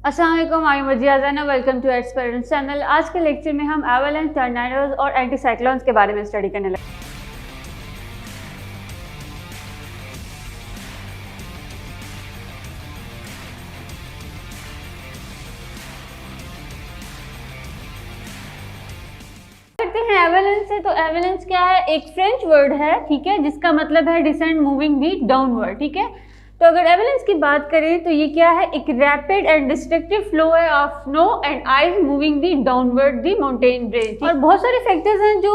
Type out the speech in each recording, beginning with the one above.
अस्सलाम वालेकुम, I am मजियाज़ाना। Welcome to experience channel. आज के लेक्चर में हम एवलांच, टॉर्नेडोज और एंटी साइक्लोन्स के बारे में स्टडी करने लगे। करते हैं एवलांच से। तो एवलांच क्या है? एक फ्रेंच वर्ड है, ठीक है, जिसका मतलब है डिसेंड मूविंग दी डाउनवर्ड, ठीक है। तो अगर एवलांच की बात करें तो ये क्या है? एक रैपिड एंड डिस्ट्रक्टिव फ्लो है of snow and ice moving the downward the mountain range. और बहुत सारे फैक्टर्स हैं जो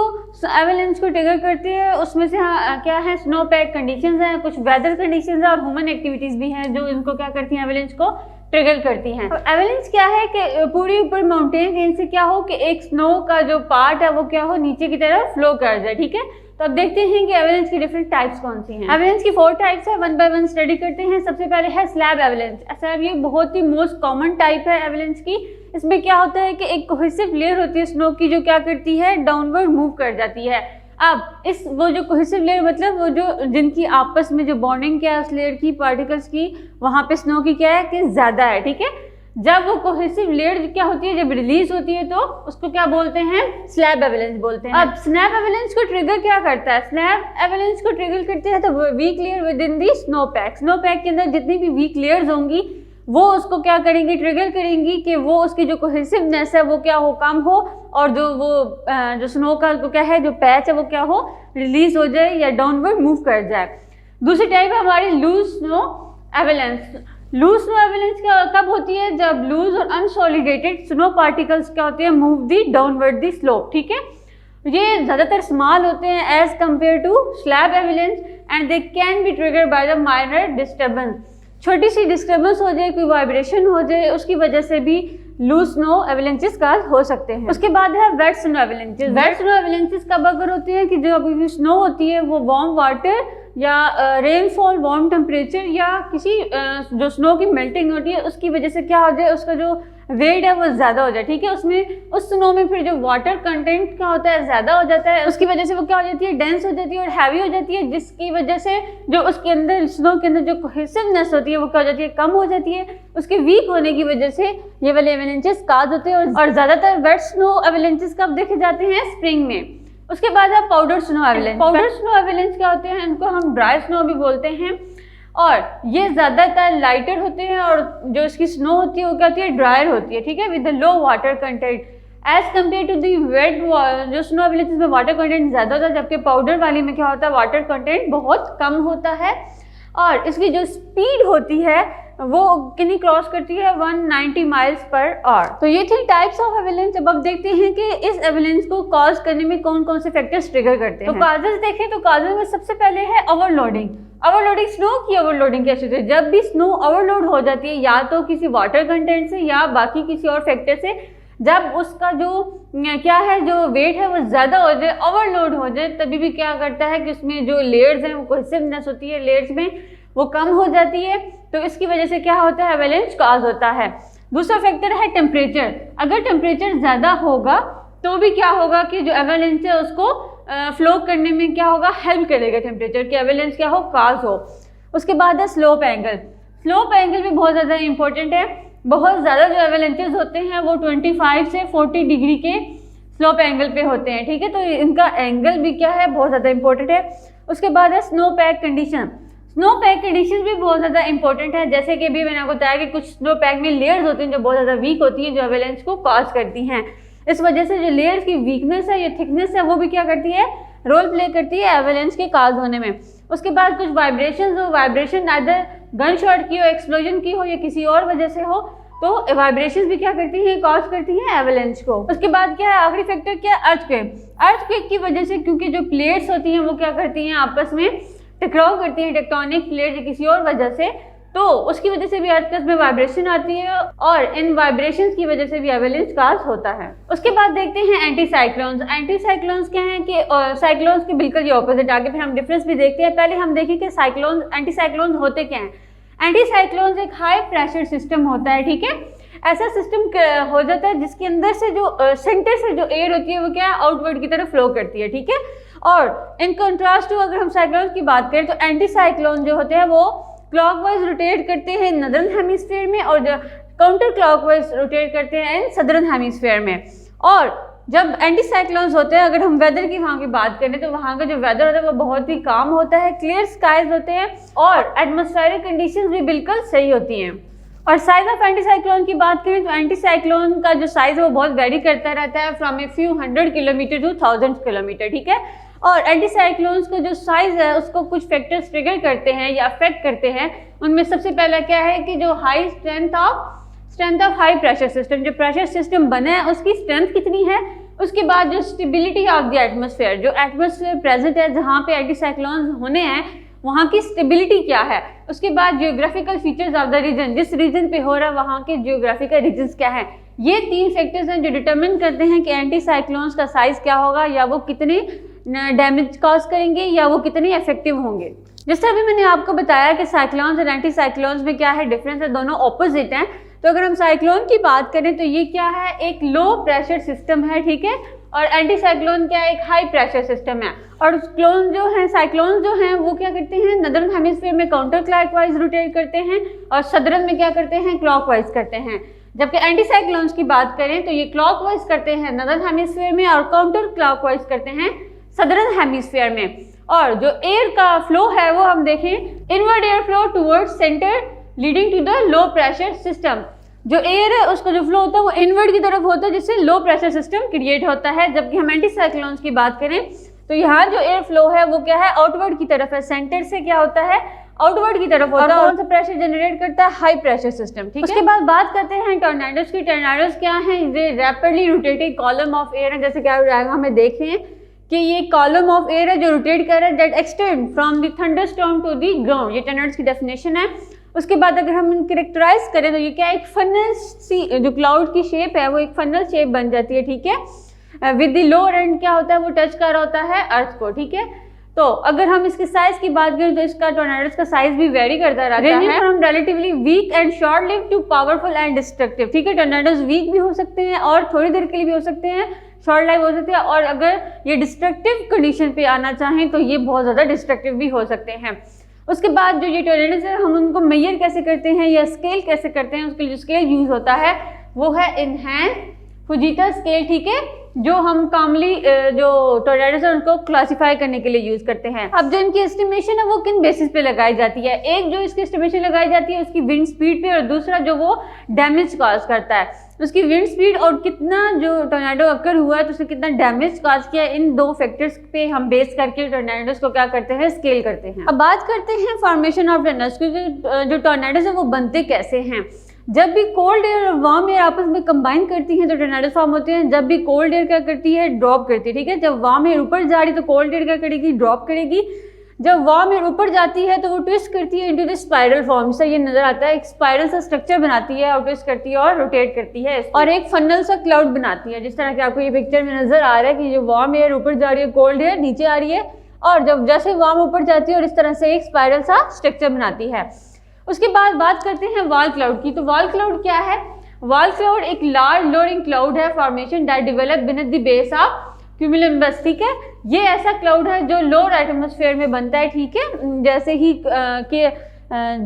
एवलांच को ट्रिगर करते हैं। उसमें से क्या है? स्नो पैक कंडीशंस हैं, कुछ वेदर कंडीशंस हैं और ह्यूमन एक्टिविटीज भी हैं जो इनको क्या करती हैं? एवलांच को ट्रिगर करती हैं। एवलांच क्या है कि पूरी ऊपर माउंटेन रेंज से क्या हो कि एक स्नो का जो पार्ट है वो क्या हो? नीचे की तरफ फ्लो कर जाए, ठीक है। तो अब देखते हैं कि एवलांच की डिफरेंट टाइप्स कौन सी हैं। एवलांच की 4 टाइप्स है, वन बाय वन स्टडी करते हैं। सबसे पहले है स्लैब एवलांच। स्लैब ये बहुत ही मोस्ट कॉमन टाइप है एवलांच की। इसमें क्या होता है कि एक कोहेसिव लेयर होती है स्नो की जो क्या करती है? डाउनवर्ड मूव कर जाती है। अब इस वो जो कोहेसिव लेयर मतलब वो जो जिनकी आपस में जो बॉन्डिंग क्या है उस लेयर की पार्टिकल्स की, वहाँ पे स्नो की क्या है कि ज़्यादा है, ठीक है। जब वो कोहेसिव लेयर क्या होती है, जब रिलीज होती है तो उसको क्या बोलते हैं? स्लैब एवलांच बोलते हैं। अब स्नैप एवलांच को ट्रिगर क्या करता है? स्नैप एवलांच को ट्रिगर करते हैं तो weak layer within the snow pack. Snow pack के अंदर जितनी भी वीक लेयर्स होंगी वो उसको क्या करेंगी? ट्रिगर करेंगी कि वो उसकी जो कोहेसिवनेस है वो क्या हो? कम हो, और जो स्नो का क्या है जो पैच है वो क्या हो? रिलीज हो जाए या डाउनवर्ड मूव कर जाए। दूसरी टाइप है हमारी loose snow avalanche. Loose snow avalanche कब होती है? जब लूज और अनसॉलिडेटेड स्नो पार्टिकल्स क्या होते हैं? Move the downward the slope, ठीक है। ये ज़्यादातर स्मॉल होते हैं as compare to slab avalanche and they can be trigger by the minor disturbance. छोटी सी डिस्टर्बेंस हो जाए, कोई वाइब्रेशन हो जाए, उसकी वजह से भी लूज स्नो एवलांचेस का हो सकते हैं। उसके बाद है wet snow avalanches. Wet snow avalanches कब अगर होते हैं कि जो अभी स्नो होती है वो वार्म वाटर या रेनफॉल, वार्म टेम्परेचर या किसी जो स्नो की मेल्टिंग होती है उसकी वजह से क्या हो जाए? उसका जो वेट है वो ज़्यादा हो जाए, ठीक है। उसमें उस स्नो में फिर जो वाटर कंटेंट क्या होता है? ज़्यादा हो जाता है। उसकी वजह से वो क्या हो जाती है? डेंस हो जाती है और हैवी हो जाती है, जिसकी वजह से जो उसके अंदर स्नो के अंदर जो कोहेसिवनेस होती है वो क्या हो जाती है? कम हो जाती है। उसके वीक होने की वजह से ये वाले एवलांचेस काज होते हैं। और ज़्यादातर वेट स्नो एवलांचेस कब देखे जाते हैं? स्प्रिंग में। उसके बाद है powder snow avalanche. Powder snow avalanche क्या होते हैं? इनको हम ड्राई स्नो भी बोलते हैं और ये ज़्यादातर लाइटर होते हैं और जो इसकी स्नो होती है वो क्या होती है? ड्रायर होती है, ठीक है, with low water content as compare to the wet. जो स्नो एवलांच में वाटर कंटेंट ज़्यादा होता है, जबकि पाउडर वाली में क्या होता है? वाटर कंटेंट बहुत कम होता है। और इसकी जो स्पीड होती है वो कितनी क्रॉस करती है? 190 माइल्स पर आवर। तो ये थी टाइप्स ऑफ एवलांच। अब देखते हैं कि इस एवलांच को कॉज करने में कौन कौन से फैक्टर्स ट्रिगर करते हैं। तो काजेस देखें तो काजेस में सबसे पहले है ओवरलोडिंग। ओवरलोडिंग, स्नो की ओवरलोडिंग कैसे होती है? जब भी स्नो ओवरलोड हो जाती है या तो किसी वाटर कंटेंट से या बाकी किसी और फैक्टर से, जब उसका जो क्या है जो वेट है वो ज़्यादा हो जाए, ओवरलोड हो जाए, तभी भी क्या करता है कि उसमें जो लेयर्स हैं वो कोहेसिवनेस होती है लेयर्स में वो कम हो जाती है। तो इसकी वजह से क्या होता है? एवलांच कॉज होता है। दूसरा फैक्टर है टेम्परेचर। अगर टेम्परेचर ज़्यादा होगा तो भी क्या होगा कि जो एवलांच है उसको फ्लो करने में क्या होगा? हेल्प करेगा टेम्परेचर कि एवलांच क्या हो? कॉज हो। उसके बाद है स्लोप एंगल। स्लोप एंगल भी बहुत ज़्यादा इंपॉर्टेंट है। बहुत ज़्यादा जो एवलांचेस होते हैं वो 25 से 40 डिग्री के स्लोप एंगल पे होते हैं, ठीक है। तो इनका एंगल भी क्या है? बहुत ज़्यादा इंपॉर्टेंट है। उसके बाद है snow pack condition. Snow pack condition भी बहुत ज़्यादा इंपॉर्टेंट है। जैसे कि अभी मैंने आपको बताया कि कुछ स्नो पैक में लेयर्स होती हैं जो बहुत ज़्यादा वीक होती हैं, जो एवलांच को कॉज करती हैं। इस वजह से जो लेयर्स की वीकनेस है या थिकनेस है वो भी क्या करती है? रोल प्ले करती है एवलांच के कॉज होने में। उसके बाद कुछ वाइब्रेशन हो, वाइब्रेशन आइदर गन शॉट की हो, एक्सप्लोजन की हो या किसी और वजह से हो, तो वाइब्रेशंस भी क्या करती हैं? कॉज करती हैं एवलांच को। उसके बाद क्या है? आखिरी फैक्टर क्या है? अर्थक्वेक। अर्थक्वेक की वजह से क्योंकि जो प्लेट्स होती हैं वो क्या करती हैं? आपस में टकराव करती है, टेक्टोनिक प्लेट या किसी और वजह से, तो उसकी वजह से भी अर्थक्वेक में वाइब्रेशन आती है और इन वाइब्रेशंस की वजह से भी एवलांच कॉज होता है। उसके बाद देखते हैं एंटी साइक्लोन्स। एंटी साइक्लोन्स क्या है कि साइक्लोन्स के बिल्कुल ये ऑपोजिट। आगे फिर हम डिफरेंस भी देखते हैं। पहले हम देखें कि साइक्लोन्स, एंटी साइक्लोन्स होते क्या हैं। एंटी साइक्लोन्स एक हाई प्रेशर सिस्टम होता है, ठीक है। ऐसा सिस्टम हो जाता है जिसके अंदर से जो सेंटर से जो एयर होती है वो क्या है? आउटवर्ड की तरफ फ्लो करती है, ठीक है। और इन कंट्रास्ट टू अगर हम साइक्लोन की बात करें तो एंटी साइक्लोन जो होते हैं वो क्लॉकवाइज रोटेट करते हैं नदर्न हेमिस्फीयर में और जो काउंटर क्लॉकवाइज रोटेट करते हैं इन सदर्न हेमिस्फीयर में। और जब एंटी साइक्लोन्स होते हैं, अगर हम वेदर की वहाँ की बात करें तो वहाँ का जो वेदर होता है वो बहुत ही काम होता है, क्लियर स्काइज होते हैं और एटमॉस्फेरिक कंडीशंस भी बिल्कुल सही होती हैं। और साइज ऑफ एंटी साइक्लोन की बात करें तो एंटी साइक्लोन का जो साइज है वो बहुत वेरी करता रहता है, from a few 100 kilometre to 1000 kilometre, ठीक है। और एंटी साइक्लोन्स का जो साइज है उसको कुछ फैक्टर्स ट्रिगर करते हैं या अफेक्ट करते हैं। उनमें सबसे पहला क्या है कि जो high strength of high pressure system, जो प्रेशर सिस्टम बना है उसकी स्ट्रेंथ कितनी है। उसके बाद जो स्टेबिलिटी ऑफ द एटमॉस्फेयर, जो एटमॉस्फेयर प्रेजेंट है जहाँ पे एंटी साइक्लोन होने हैं वहाँ की स्टेबिलिटी क्या है। उसके बाद geographical features of the region, जिस रीजन पे हो रहा है वहाँ के जियोग्राफिकल रीजन्स क्या है। ये 3 फैक्टर्स हैं जो डिटरमिन करते हैं कि एंटी साइक्लोन्स का साइज क्या होगा, या वो कितने डैमेज कॉज करेंगे या वो कितने इफेक्टिव होंगे। जिस तरह भी मैंने आपको बताया कि साइक्लोन्स और एंटी साइक्लोन्स में क्या है डिफरेंस है, दोनों ऑपोजिट हैं। तो अगर हम साइक्लोन की बात करें तो ये क्या है, एक लो प्रेशर सिस्टम है, ठीक है। और एंटी साइक्लोन क्या है, एक हाई प्रेशर सिस्टम है। और क्लोन जो है, साइक्लोन जो हैं वो क्या करते हैं, नदर्न हेमिस्फीयर में काउंटर क्लॉकवाइज रोटेट करते हैं और सदर्न में क्या करते हैं, क्लॉकवाइज करते हैं। जबकि एंटी साइक्लोन्स की बात करें तो ये क्लॉकवाइज करते हैं नदर्न हेमिस्फीयर में और काउंटर क्लॉकवाइज करते हैं सदर्न हेमिस्फीयर में। और जो एयर का फ्लो है वो हम देखें, inward air flow towards centre leading to the low pressure system. जो एयर है उसका जो फ्लो होता है वो इनवर्ड की तरफ होता है जिससे लो प्रेशर सिस्टम क्रिएट होता है। जबकि हम एंटी साइक्लोन्स की बात करें तो यहाँ जो एयर फ्लो है वो क्या है, आउटवर्ड की तरफ है, सेंटर से क्या होता है, आउटवर्ड की तरफ होता है। कौन सा प्रेशर जनरेट करता है, हाई प्रेशर सिस्टम, ठीक है। उसके बाद बात करते हैं टॉर्नेडोज की। टॉर्नेडोज क्या है, ये rapidly rotating column of air है। जैसे क्या हमें देख रहे हैं कि ये कॉलम ऑफ एयर है जो रोटेट कर रहा है, that extend from the thunderstorm to the ground. ये टॉर्नेडोज की डेफिनेशन है। उसके बाद अगर हम कैरेक्टराइज करें तो ये क्या, एक फनल सी, जो क्लाउड की शेप है वो एक फनल शेप बन जाती है, ठीक है। विद द लोअर एंड क्या होता है, वो टच कर रहा होता है अर्थ को, ठीक है। तो अगर हम इसके साइज की बात करें तो इसका टॉर्नेडोज का साइज भी वेरी करता रहता है, from relatively weak and short live to powerful and destructive, ठीक है। टॉर्नेडोज वीक भी हो सकते हैं और थोड़ी देर के लिए भी हो सकते हैं, शॉर्ट लाइफ हो सकती है। और अगर ये डिस्ट्रक्टिव कंडीशन पे आना चाहें तो ये बहुत ज़्यादा डिस्ट्रक्टिव भी हो सकते हैं। उसके बाद जो ये टॉर्नेडोज है हम उनको मेजर कैसे करते हैं या स्केल कैसे करते हैं, उसके लिए जो स्केल यूज होता है वो है इनहैंस फुजीता स्केल, ठीक है, जो हम कॉमनली जो टॉर्नेडोज है उनको क्लासिफाई करने के लिए यूज करते हैं। अब जो इनकी एस्टिमेशन है वो किन बेसिस पे लगाई जाती है, एक जो इसकी एस्टिमेशन लगाई जाती है उसकी विंड स्पीड पे, और दूसरा जो वो डैमेज कॉज करता है उसकी विंड स्पीड और कितना जो टॉर्नेडो अकर हुआ है तो उसने कितना डैमेज कॉज किया। इन 2 फैक्टर्स पे हम बेस करके टॉर्नेडोज को क्या करते हैं, स्केल करते हैं। अब बात करते हैं फॉर्मेशन ऑफ टॉर्नेडोज की। जो टॉर्नेडोज है वो बनते कैसे हैं। जब भी कोल्ड एयर और वार्म एयर आपस में कंबाइन करती हैं तो टॉर्नेडोज फॉर्म होते हैं। जब भी कोल्ड एयर क्या करती है, ड्रॉप करती है, ठीक है। जब वार्म एयर ऊपर जा रही तो कोल्ड एयर क्या करेगी, ड्रॉप करेगी। जब वार्म एयर ऊपर जाती है तो वो ट्विस्ट करती है इनटू द स्पाइरल फॉर्म, से ये नजर आता है, एक स्पाइरल सा स्ट्रक्चर बनाती है और ट्विस्ट करती है और रोटेट करती है और एक फनल सा क्लाउड बनाती है, जिस तरह के आपको ये पिक्चर में नजर आ रहा है कि जो वार्म एयर ऊपर जा रही है, कोल्ड एयर नीचे आ रही है, और जब जैसे वार्म ऊपर जाती है और इस तरह से एक स्पाइरल सा स्ट्रक्चर बनाती है। उसके बाद बात करते हैं वॉल क्लाउड की। तो वॉल क्लाउड क्या है, वॉल क्लाउड एक लार्ज लोअरिंग क्लाउड है formation that develop beneath the base of cumulonimbus, ठीक है। ये ऐसा क्लाउड है जो लोअर एटमॉस्फेयर में बनता है, ठीक है।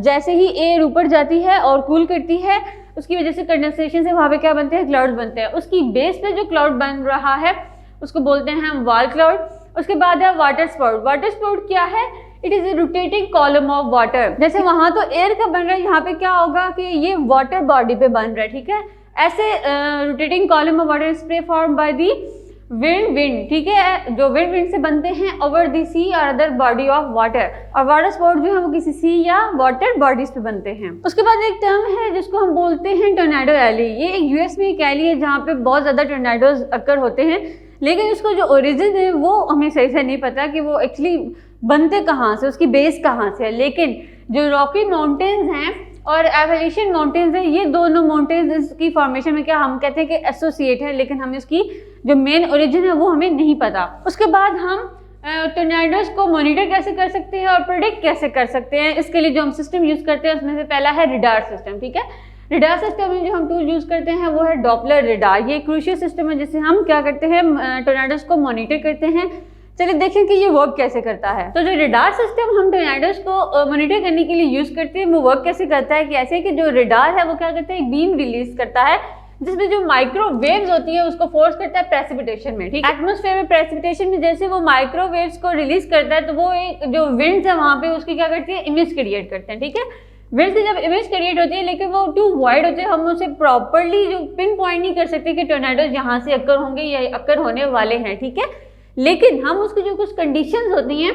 जैसे ही एयर ऊपर जाती है और कूल करती है उसकी वजह से कंडेंसेशन से वहाँ पे क्या बनते हैं, क्लाउड बनते हैं। उसकी बेस पे जो क्लाउड बन रहा है उसको बोलते हैं हम वॉल क्लाउड। उसके बाद है वाटर स्पाउट। वाटर स्पाउट क्या है, it is a rotating column of water. जैसे वहाँ तो एयर का बन रहा है, यहाँ पे क्या होगा कि ये वाटर बॉडी पे बन रहा है, ठीक है। ऐसे rotating column of water spray form by the wind, ठीक है, जो विंड से बनते हैं ओवर दी सी और अदर बॉडी ऑफ वाटर। और वाटर स्पाउट जो है वो किसी सी या वाटर बॉडीज पे बनते हैं। उसके बाद एक टर्म है जिसको हम बोलते हैं टॉर्नेडो एली। ये एक यूएस में एक एली है जहाँ पे बहुत ज़्यादा टॉर्नेडोज अकर होते हैं, लेकिन उसका जो ओरिजिन है वो हमें सही से नहीं पता कि वो एक्चुअली बनते कहाँ से, उसकी बेस कहाँ से है। लेकिन जो रॉकी माउंटेन्स हैं और एवोल्यूशन माउंटेन्स है, ये दोनों माउंटेन्स की फॉर्मेशन में क्या हम कहते हैं कि एसोसिएट है, लेकिन हमें उसकी जो मेन ओरिजिन है वो हमें नहीं पता। उसके बाद हम टॉर्नेडोज को मॉनिटर कैसे कर सकते हैं और प्रेडिक्ट कैसे कर सकते हैं, इसके लिए जो हम सिस्टम यूज़ करते हैं उसमें से पहला है रिडार सिस्टम, ठीक है। रिडार सिस्टम में जो हम टूल यूज़ करते हैं वो है डॉपलर रिडार। ये क्रूशियल सिस्टम है जिससे हम क्या करते हैं, टॉर्नेडोज को मॉनिटर करते हैं चलिए देखें कि ये वर्क कैसे करता है। तो जो रेडार सिस्टम हम टोर्नेडोज को मॉनिटर करने के लिए यूज करते हैं वो वर्क कैसे करता है कि ऐसे कि जो रेडार है वो क्या करता है, एक बीम रिलीज करता है जिसमें जो माइक्रोवेव्स होती है उसको फोर्स करता है प्रेसिपिटेशन में, ठीक है। एटमॉस्फेयर में प्रेसिपिटेशन में जैसे वो माइक्रोवेव्स को रिलीज करता है तो वो एक जो विंड्स है वहां पे उसकी क्या करती है, इमेज क्रिएट करते हैं, ठीक है। विंड से जब इमेज क्रिएट होती है लेकिन वो टू वाइड होते हैं, हम उसे प्रॉपरली जो पिन पॉइंट नहीं कर सकते कि टोर्नेडोज यहाँ से अकर होंगे या अकर होने वाले हैं, ठीक है। लेकिन हम उसकी जो कुछ कंडीशंस होती हैं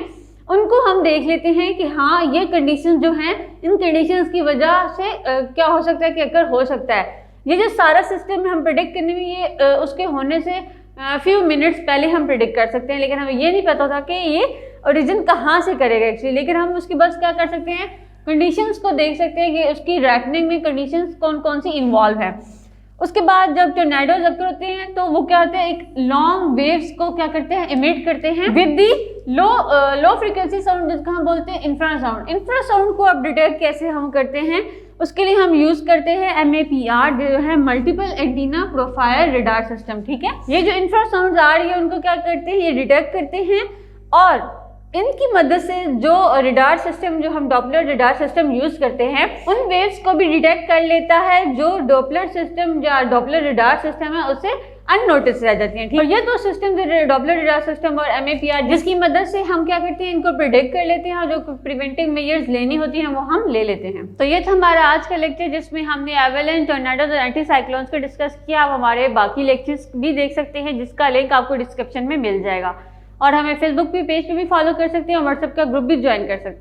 उनको हम देख लेते हैं कि हाँ ये कंडीशंस जो हैं, इन कंडीशंस की वजह से क्या हो सकता है कि अकर हो सकता है। ये जो सारा सिस्टम हम प्रेडिक्ट करने में ये उसके होने से फ्यू मिनट्स पहले हम प्रेडिक्ट कर सकते हैं, लेकिन हमें ये नहीं पता था कि ये ओरिजिन कहाँ से करेगा एक्चुअली। लेकिन हम उसकी बस क्या कर सकते हैं, कंडीशंस को देख सकते हैं कि उसकी रैकनिंग में कंडीशंस कौन कौन सी इन्वॉल्व है। उसके बाद जब टोर्नेडोज अकर होते हैं तो वो क्या होते हैं, एक लॉन्ग वेव्स को क्या करते हैं, इमिट करते हैं with the low frequency sound जिसको हम बोलते हैं इंफ्रासाउंड। इंफ्रासाउंड को अब डिटेक्ट कैसे हम करते हैं, उसके लिए हम यूज करते हैं MAPR जो है multiple antenna profile radar system, ठीक है। ये जो इंफ्रासाउंड आ रही है उनको क्या करते हैं, ये डिटेक्ट करते हैं और इनकी मदद से जो रेडार सिस्टम, जो हम डॉपलर रेडार सिस्टम यूज करते हैं उन वेव्स को भी डिटेक्ट कर लेता है जो डॉपलर सिस्टम या डॉपलर रेडार सिस्टम है उससे अननोटिस रह जाती हैं, ठीक है। ये दो सिस्टम डॉपलर रेडार सिस्टम और MAPR जिसकी मदद से हम क्या करते हैं, इनको प्रिडिक्ट कर लेते हैं और जो प्रिवेंटिव मेजर्स लेनी होती हैं वो हम ले लेते हैं। तो ये था हमारा आज का लेक्चर जिसमें हमने एवेलेंच, टोर्नेडोज और एंटी साइक्लोन्स को डिस्कस किया। आप हमारे बाकी लेक्चर्स भी देख सकते हैं जिसका लिंक आपको डिस्क्रिप्शन में मिल जाएगा और हमें फेसबुक पेज पे भी फॉलो कर सकते हैं और व्हाट्सएप का ग्रुप भी ज्वाइन कर सकते हैं।